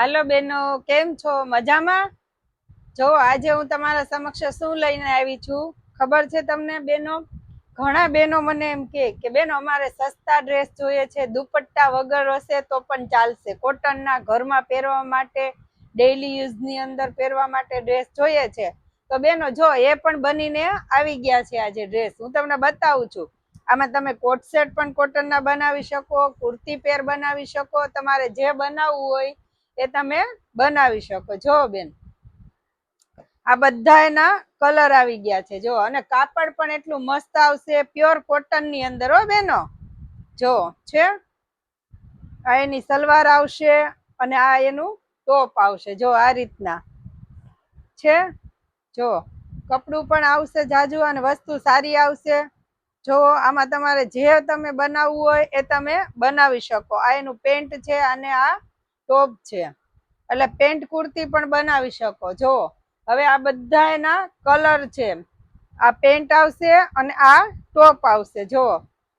હાલો બેનો, કેમ છો? મજામાં? જો આજે હું તમારા સમક્ષ શું લઈને આવી છું ખબર છે તમને બેનો? ઘણા બેનો મને એમ કે બેનો અમારે સસ્તા ડ્રેસ જોઈએ છે, દુપટ્ટા વગર હશે તો પણ ચાલશે, કોટનના ઘરમાં પહેરવા માટે, ડેઈલી યુઝની અંદર પહેરવા માટે ડ્રેસ જોઈએ છે. તો બેનો જો એ પણ બનીને આવી ગયા છે. આજે ડ્રેસ હું તમને બતાવું છું. આમાં તમે કોટ સેટ પણ કોટનના બનાવી શકો, કુર્તી પેર બનાવી શકો, તમારે જે બનાવવું હોય એ તમે બનાવી શકો. જો બેન આ બધા એના કલર આવી ગયા છે જો, અને કાપડ પણ એટલું મસ્ત આવશે, પ્યોર કોટન ની અંદર હો બેનો. જો છે આ એની સલવાર આવશે અને આ એનું ટોપ આવશે. જો આ રીતના છે. જો કપડું પણ આવશે જાજુ અને વસ્તુ સારી આવશે. જો આમાં તમારે જે તમે બનાવવું હોય એ તમે બનાવી શકો. આ એનું પેન્ટ છે અને આ ટોપ છે, એટલે પેન્ટ કુર્તી પણ બનાવી શકો. જો હવે આ બધા એના કલર છે. આ પેન્ટ આવશે અને આ ટોપ આવશે. જો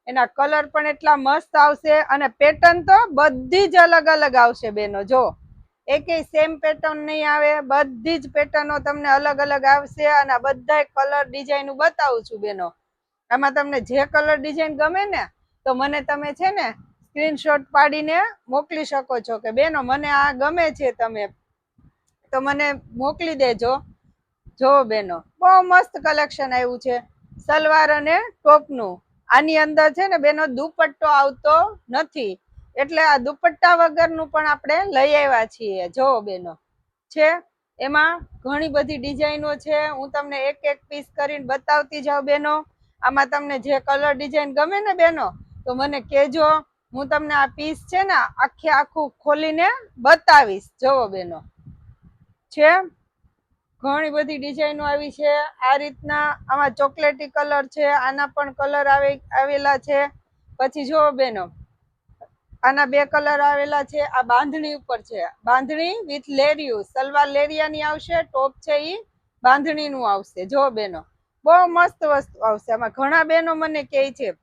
એના કલર પણ એટલા મસ્ત આવશે અને પેટર્ન તો બધી જ અલગ અલગ આવશે બેનો. જો એકેય સેમ પેટર્ન નહીં આવે, બધી જ પેટર્નો તમને અલગ અલગ આવશે. અને બધા કલર ડિઝાઇન બતાવું છું બેનો. આમાં તમને જે કલર ડિઝાઇન ગમે ને તો મને તમે છે ને સ્ક્રીનશોટ પાડીને મોકલી શકો છો કે બેનો મને આ ગમે છે, તમે તો મને મોકલી દેજો. જો બેનો બહુ મસ્ત કલેક્શન આવ્યું છે સલવાર અને ટોપનું. આની અંદર છે ને બેનો દુપટ્ટો આવતો નથી, એટલે આ દુપટ્ટા વગરનું પણ આપણે લઈ આવ્યા છીએ. જો બેનો છે એમાં ઘણી બધી ડિઝાઇનો છે. હું તમને એક એક પીસ કરીને બતાવતી જાઉં બેનો. આમાં તમને જે કલર ડિઝાઇન ગમે ને બેનો તો મને કહેજો. હું તમને આ પીસ છે ને આખું ખોલીને બતાવીશ. જોવો બેનો છે ઘણી બધી ડિઝાઇનો આવી છે. આ રીતના આમાં ચોકલેટી કલર છે, આના પણ કલર આવેલા છે. પછી જો બેનો આના બે કલર આવેલા છે. આ બાંધણી ઉપર છે, બાંધણી વિથ લેરિયું, સલવાર લેરિયાની આવશે, ટોપ છે ઈ બાંધણીનું આવશે. જો બેનો બહુ મસ્ત વસ્તુ આવશે. આમાં ઘણા બેનો મને કહે છે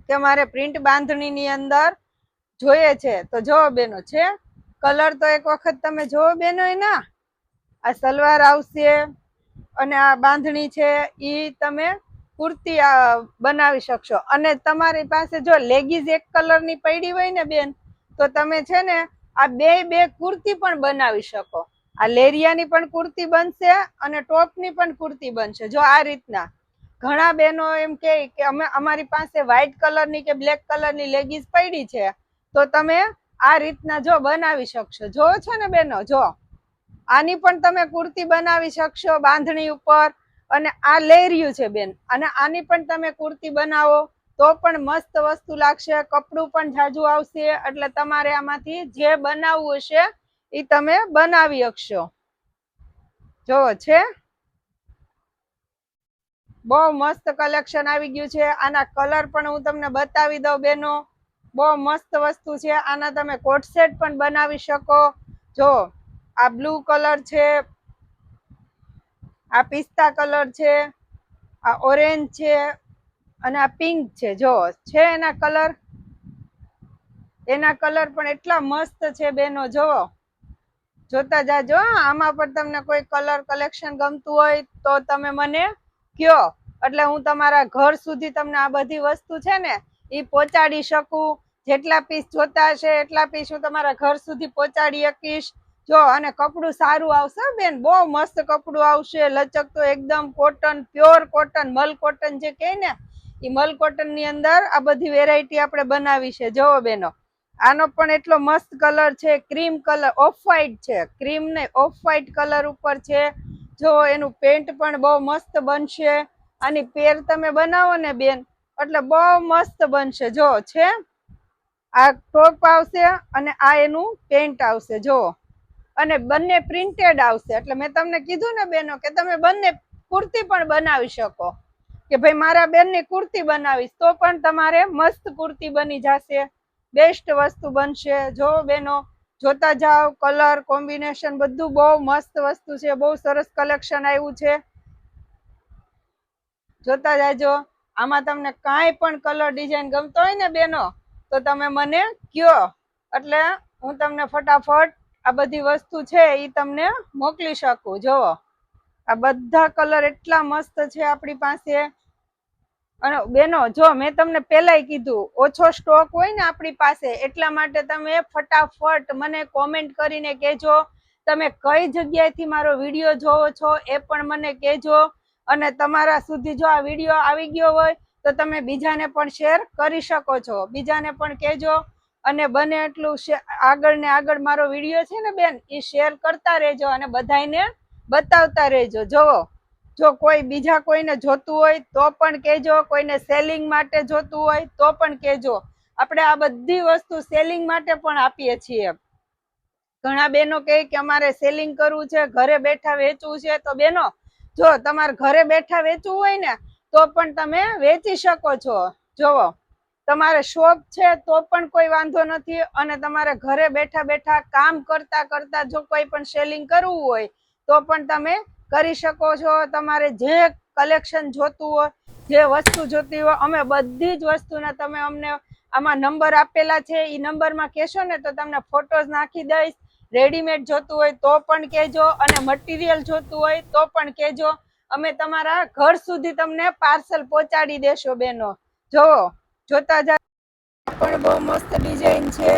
કે મારે પ્રિન્ટ બાંધણીની અંદર જોઈએ છે. તો જો બેનો છે કલર તો એક વખત તમે જોવો બેનો. એના આ સલવાર આવશે અને આ બાંધણી છે ઈ તમે કુર્તી બનાવી શકશો. અને તમારી પાસે જો લેગીઝ એક કલરની પડી હોય ને બેન તો તમે છે ને આ બે કુર્તી પણ બનાવી શકો. આ લેરિયાની પણ કુર્તી બનશે અને ટોપની પણ કુર્તી બનશે. જો આ રીતના ઘણા બહેનો એમ કે અમારી પાસે વ્હાઈટ કલરની કે બ્લેક કલરની લેગીઝ પડી છે તો તમે આ રીતના જો બનાવી શકશો. જો છે ને બેનો જો આની પણ તમે કુર્તી બનાવી શકશો બાંધણી ઉપર. અને આ લેરિયું છે બેન, અને આની પણ તમે કુર્તી બનાવો તો પણ મસ્ત વસ્તુ લાગશે. કપડું પણ જાજુ આવશે, એટલે તમારે આમાંથી જે બનાવવું હશે એ તમે બનાવી શકશો. જો છે બહુ મસ્ત કલેક્શન આવી ગયું છે. આના કલર પણ હું તમને બતાવી દઉં બેનો. બહુ મસ્ત વસ્તુ છે. આના તમે કોટ સેટ પણ બનાવી શકો. જો આ બ્લુ કલર છે, આ પિસ્તા કલર છે, આ ઓરેન્જ છે અને આ પિંક છે. જો છે એના કલર પણ એટલા મસ્ત છે બેનો. જોવો જોતા જાજો. આમાં પણ તમને કોઈ કલર કલેક્શન ગમતું હોય તો તમે મને કયો, એટલે હું તમારા ઘર સુધી તમને આ બધી વસ્તુ છે ને એ પહોંચાડી શકું. જેટલા પીસ જોતા હશે એટલા પીસ હું તમારા ઘર સુધી પહોંચાડી શકીશ. જો અને કપડું સારું આવશે બેન, બહુ મસ્ત કપડું આવશે. લચકતો એકદમ કોટન, પ્યોર કોટન, મલ કોટન જે કહે ને એ મલ કોટન ની અંદર આ બધી વેરાયટી આપણે બનાવી છે. જોવો બેનો આનો પણ એટલો મસ્ત કલર છે, ક્રીમ કલર, ઓફ વ્હાઈટ છે, ક્રીમ ને ઓફ વ્હાઈટ કલર ઉપર છે. જો એનું પેન્ટ પણ બહુ મસ્ત બનશે. આની પેર તમે બનાવો ને બેન એટલે બહુ મસ્ત બનશે. જો છે આ ટોપ આવશે અને આ એનું પેન્ટ આવશે. જો અને બંને પ્રિન્ટેડ આવશે. એટલે મેં તમને કીધું ને બેનો કે તમે બંને કુર્તી પણ બનાવી શકો. કે ભાઈ મારા બેનની કુર્તી બનાવીશ તો પણ તમારે મસ્ત કુર્તી બની જશે. બેસ્ટ વસ્તુ બનશે. જો બેનો જોતા જાઓ, કલર કોમ્બિનેશન બધું બહુ મસ્ત વસ્તુ છે. બહુ સરસ કલેક્શન આવ્યું છે. જોતા જાજો. આમાં તમને કાંઈ પણ કલર ડિઝાઇન ગમતો હોય ને બેનો તો તમે મને કયો, એટલે હું તમને ફટાફટ આ બધી વસ્તુ છે એ તમને મોકલી શકું. જોવો આ બધા કલર એટલા મસ્ત છે આપણી પાસે. અને બેનો જો મેં તમને પેલાય કીધું ઓછો સ્ટોક હોય ને આપણી પાસે, એટલા માટે તમે ફટાફટ મને કોમેન્ટ કરીને કહેજો તમે કઈ જગ્યાએથી મારો વિડીયો જોવો છો એ પણ મને કહેજો. અને તમારા સુધી જો આ વિડીયો આવી ગયો હોય તો તમે બીજાને પણ શેર કરી શકો છો, બીજાને પણ કહેજો. અને બને એટલું આગળ ને આગળ મારો વિડીયો છે ને બેન એ શેર કરતા રહેજો અને બધાને બતાવતા રહેજો. જોવો જો કોઈ બીજા કોઈને જોતું હોય તો પણ કહેજો, કોઈને સેલિંગ માટે જોતું હોય તો પણ કહેજો. આપણે આ બધી વસ્તુ સેલિંગ માટે પણ આપીએ છીએ. ઘણા બહેનો કહે કે અમારે સેલિંગ કરવું છે, ઘરે બેઠા વેચવું છે. તો બહેનો જો તમારે ઘરે બેઠા વેચવું હોય ને તો પણ તમે વેચી શકો છો. જોવો તમારે શોપ છે તો પણ કોઈ વાંધો નથી, અને તમારે ઘરે બેઠા બેઠા કામ કરતા કરતા જો કોઈ પણ સેલિંગ કરવું હોય તો પણ તમે કરી શકો છો. તમારે જે કલેક્શન જોતું હોય, જે વસ્તુ જોતી હોય, અમે બધી જ વસ્તુના તમે અમને આમાં નંબર આપેલા છે એ નંબરમાં કહેશો ને તો તમને ફોટોઝ નાખી દઈશ. રેડીમેડ જોતું હોય તો પણ કહેજો, અને મટીરિયલ જોતું હોય તો પણ કહેજો. અમે તમારા ઘર સુધી તમને પાર્સલ પહોંચાડી દેશો બેનો. જોવો જોતા જા પણ બહુ મસ્ત ડિઝાઇન છે,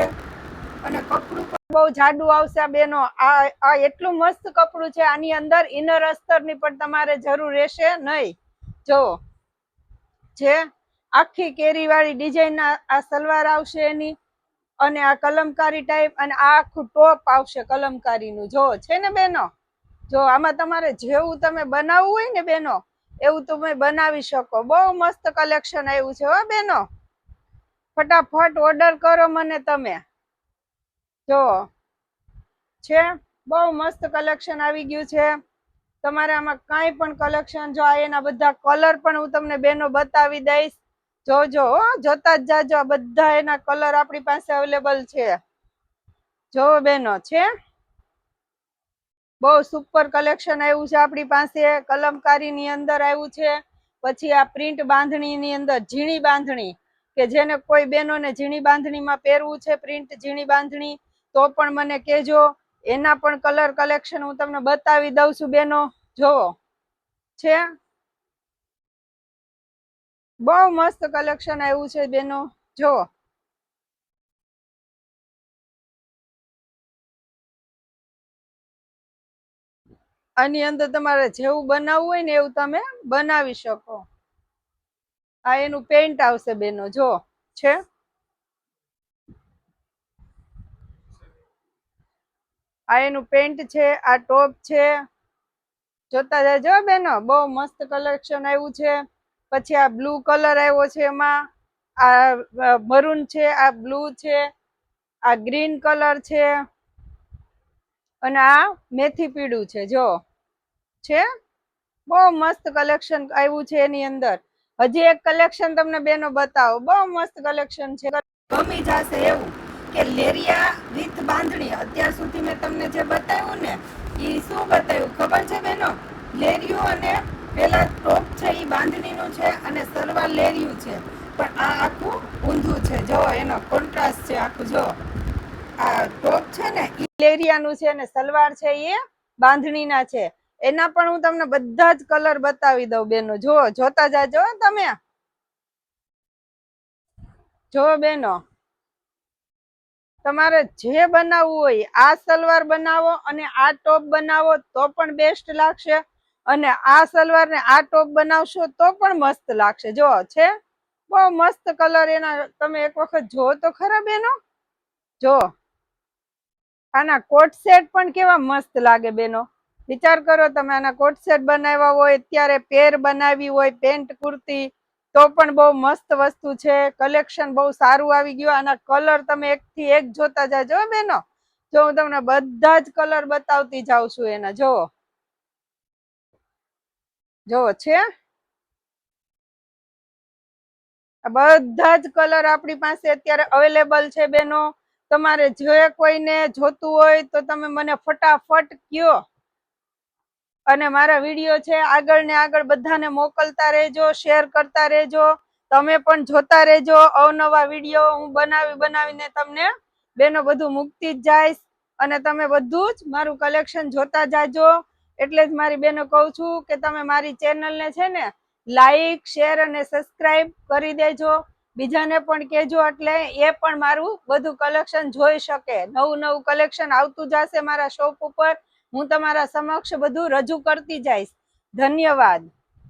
અને કપડું પણ બહુ જાડું આવશે બેનો. આ એટલું મસ્ત કપડું છે, આની અંદર ઇનર અસ્તરની પણ તમારે જરૂર રહેશે નહીં. જો છે આખી કેરીવાળી ડિઝાઇન આ સલવાર આવશે એની, અને આ કલમકારી ટાઈપ, અને આ આખું ટોપ આવશે કલમકારીનું. જો છે ને બેનો, જો આમાં તમારે જેવું તમે બનાવવું હોય ને બેનો એવું તમે બનાવી શકો. બહુ મસ્ત કલેક્શન આવ્યું છે હો બેનો, ફટાફટ ઓર્ડર કરો મને તમે. જો છે બહુ મસ્ત કલેક્શન આવી ગયું છે. તમારે આમાં કાંઈ પણ કલેક્શન જો એના બધા કલર પણ હું તમને બેનો બતાવી દઈશ. જોજો જોતા જ જાજો, બધા એના કલર આપણી પાસે અવેલેબલ છે. જો બેનો છે બહુ સુપર કલેક્શન આવ્યું છે આપણી પાસે. કલમકારી ની અંદર આવ્યું છે. પછી આ પ્રિન્ટ બાંધણી ની અંદર ઝીણી બાંધણી, કે જેને કોઈ બહેનોને ઝીણી બાંધણીમાં પહેરવું છે, પ્રિન્ટ ઝીણી બાંધણી, તો પણ મને કહેજો. એના પણ કલર કલેક્શન હું તમને બતાવી દઉં છું બેનો. જોવો છે બહુ મસ્ત કલેક્શન આવ્યું છે બેનો. જોવો આની અંદર તમારે જેવું બનાવવું હોય ને એવું તમે બનાવી શકો. આ એનું પેન્ટ આવશે બેનો. જો છે આ એનું પેન્ટ છે, આ ટોપ છે. જોતા જાજો બેનો, બહુ મસ્ત કલેક્શન આવ્યું છે. પછી આ બ્લુ કલર આવ્યો છે, એમાં આ મરૂન છે, આ બ્લુ છે, આ ગ્રીન કલર છે, અને આ મેથી પીળું છે. જો છે બહુ મસ્ત કલેક્શન આવ્યું છે એની અંદર. હજી એક કલેક્શન તમને બેનો બતાવો, બહુ મસ્ત કલેક્શન છે, ગમી જશે એવું. કે લેરિયા વિથ બાંધણી. અત્યાર સુધી મેં તમને જે બતાવ્યું ને એ શું બતાવ્યું ખબર છે બેનો? લેરિયું, અને પેલા ટોપ છે એ બાંધણીનું છે, અને સલવાર લેરિયું છે. પણ આ આખું ઊંધું છે. જો એનો કોન્ટ્રાસ્ટ છે આખું. જો આ ટોપ છે ને એ લેરિયાનું છે, અને સલવાર છે એ બાંધણીના છે. એના પણ હું તમને બધા જ કલર બતાવી દઉં બેનો. જો જોતા જાજો તમે. જો બેનો તમારે જે બનાવવું હોય આ સલવાર બનાવો અને આ ટોપ બનાવો તો પણ બેસ્ટ લાગશે, અને આ સલવાર ને આ ટોપ બનાવશો તો પણ મસ્ત લાગશે. જો છે બહુ મસ્ત કલર એના. તમે એક વખત જો તો ખરા બેનો. જો આના કોટ સેટ પણ કેવા મસ્ત લાગે બેનો. વિચાર કરો તમે આના કોટ સેટ બનાવ્યા હોય, અત્યારે પેર બનાવી હોય, પેન્ટ કુર્તી, તો પણ બહુ મસ્ત વસ્તુ છે. કલેક્શન બહુ સારું આવી ગયું. આના કલર તમે એક થી એક જોતા જાજો બેનો. જો હું તમને બધા જ કલર બતાવતી જાઉં છું એના. જોવો છે બધા જ કલર આપણી પાસે અત્યારે અવેલેબલ છે બેનો. તમારે જે કોઈને જોતું હોય તો તમે મને ફટાફટ કયો, અને મારા વિડીયો છે આગળ ને આગળ બધાને મોકલતા રહેજો, શેર કરતા રહેજો. તમે પણ જોતા રહેજો. અવનવા વિડીયો હું બનાવીને તમને બેનો બધું મૂકતી જ જઈશ. અને તમે બધું જ મારું કલેક્શન જોતા જાજો. એટલે જ મારી બહેનો કહું છું કે તમે મારી ચેનલને છે ને લાઈક, શેર અને સબસ્ક્રાઇબ કરી દેજો. બીજાને પણ કહેજો એટલે એ પણ મારું બધું કલેક્શન જોઈ શકે. નવું નવું કલેક્શન આવતું જશે મારા શોપ ઉપર. હું તમારા સમક્ષ બધું રજૂ કરતી જઈશ. ધન્યવાદ.